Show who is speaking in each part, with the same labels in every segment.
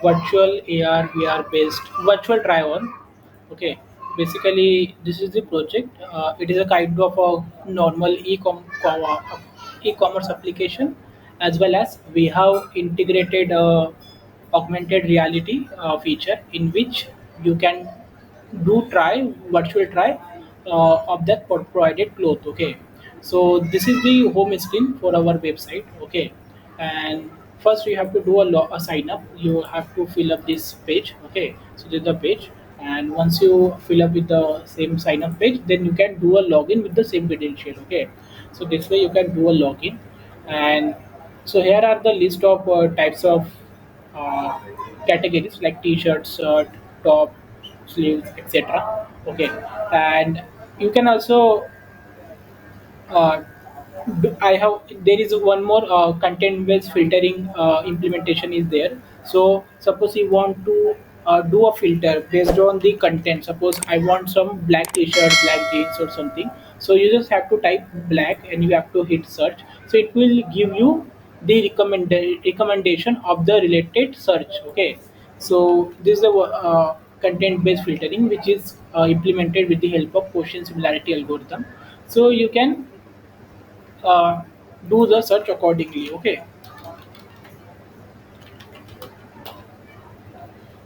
Speaker 1: virtual AR VR based virtual try on. Okay, basically this is the project. It is a kind of a normal e-commerce application, as well as we have integrated augmented reality feature in which you can do try virtual try of that provided cloth. Okay, so this is the home screen for our website. Okay, and first you have to do a sign up. You have to fill up this page. Okay, so this is the page, and once you fill up with the same sign up page, then you can do a login with the same credential. Okay, so this way you can do a login. And so here are the list of types of uh, categories like t-shirts, shirt, top, sleeves, etc. Okay, and you can also uh, I have there is one more content based filtering implementation is there. So suppose you want to do a filter based on the content. Suppose I want some black t-shirt, black jeans or something. So you just have to type black and you have to hit search. So it will give you the recommendation of the related search. Okay. So this is a content based filtering which is implemented with the help of Gaussian similarity algorithm. So you can uh, do the search accordingly. Okay,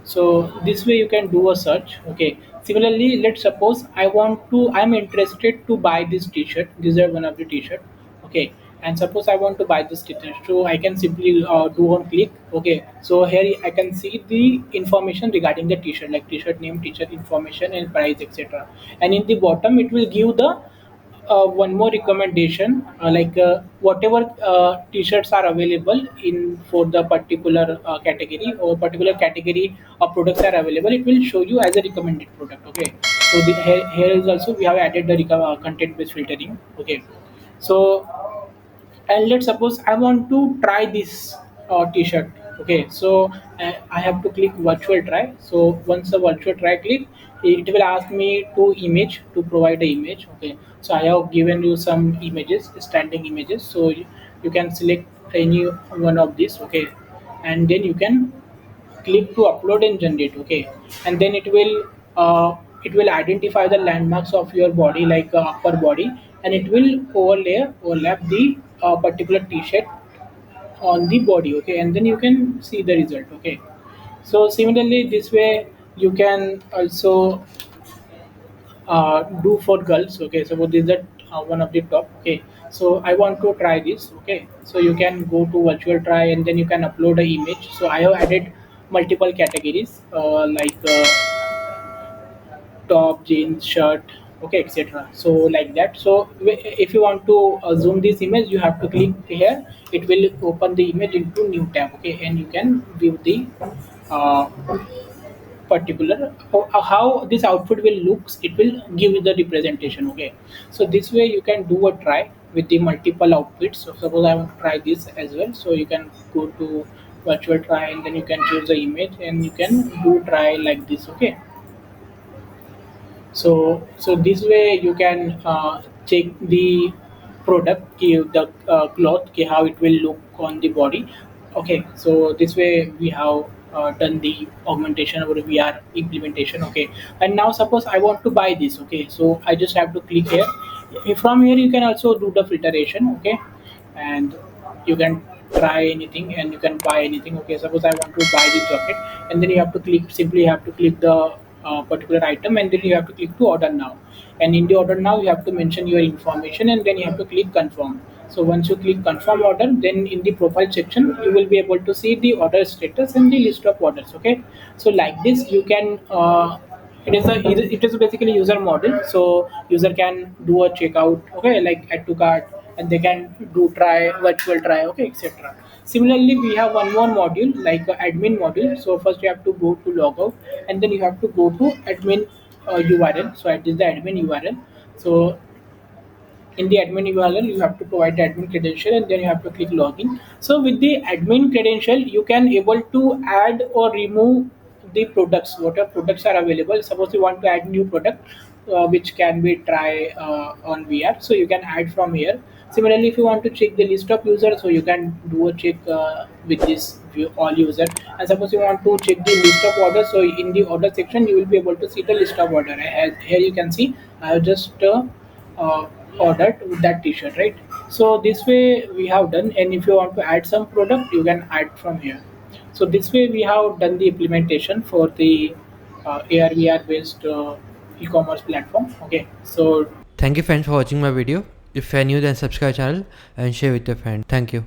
Speaker 1: so this way you can do a search. Okay, similarly, let's suppose I'm interested to buy this t-shirt. These are one of the t-shirt. Okay, and suppose I want to buy this t-shirt, so I can simply do one click. Okay, so here I can see the information regarding the t-shirt, like t-shirt name, t-shirt information and price, etc. And in the bottom it will give the one more recommendation, whatever t-shirts are available in for the particular category, or particular category of products are available, it will show you as a recommended product. Okay, so here is also we have added the content based filtering. Okay, so and let's suppose I want to try this t-shirt. Okay, so I have to click virtual try. So once the virtual try click, it will ask me to image to provide the image. Okay, so I have given you some images, standing images, so you can select any one of these. Okay, and then you can click to upload and generate. Okay, and then it will identify the landmarks of your body, like upper body, and it will overlap the particular t-shirt on the body. Okay, and then you can see the result. Okay, so similarly this way you can also do for girls. Okay, so this is the one of the top. Okay, so I want to try this. Okay, so you can go to virtual try and then you can upload a image. So I have added multiple categories top, jeans, shirt, okay, etc. So like that. So if you want to zoom this image, you have to click here. It will open the image into new tab. Okay, and you can view the uh, particular how this output will looks. It will give you the representation. Okay, so this way you can do a try with the multiple outputs. So suppose I want to try this as well, so you can go to virtual try and then you can choose the image and you can do try like this. Okay, so this way you can check the product the cloth how it will look on the body. Okay, so this way we have done the augmentation or VR implementation. Okay, and now suppose I want to buy this. Okay, so I just have to click here. From here you can also do the filtration. Okay, and you can try anything and you can buy anything. Okay, suppose I want to buy this jacket, and then you have to click, simply you have to click the particular item, and then you have to click to order now. And in the order now you have to mention your information and then you have to click confirm. So once you click confirm order, then in the profile section you will be able to see the order status and the list of orders. Okay, so like this you can it is basically user model. So user can do a checkout. Okay, like add to cart, and they can do try virtual try. Okay, etc. Similarly, we have one more module like admin module. So first you have to go to logout, and then you have to go to admin URL. So it is the admin URL. So in the admin URL, you have to provide the admin credential and then you have to click login. So with the admin credential, you can able to add or remove the products, whatever products are available. Suppose you want to add new product, which can be try on VR, so you can add from here. Similarly, if you want to check the list of users, so you can do a check with this view all user. And suppose you want to check the list of orders, so in the order section you will be able to see the list of order. Here you can see I have just uh, ordered with that t-shirt, right? So this way we have done, and if you want to add some product, you can add from here. So this way we have done the implementation for the AR VR based e-commerce platform. Okay, so
Speaker 2: Thank you friends for watching my video. If you are new, then subscribe channel and share with your friends. Thank you.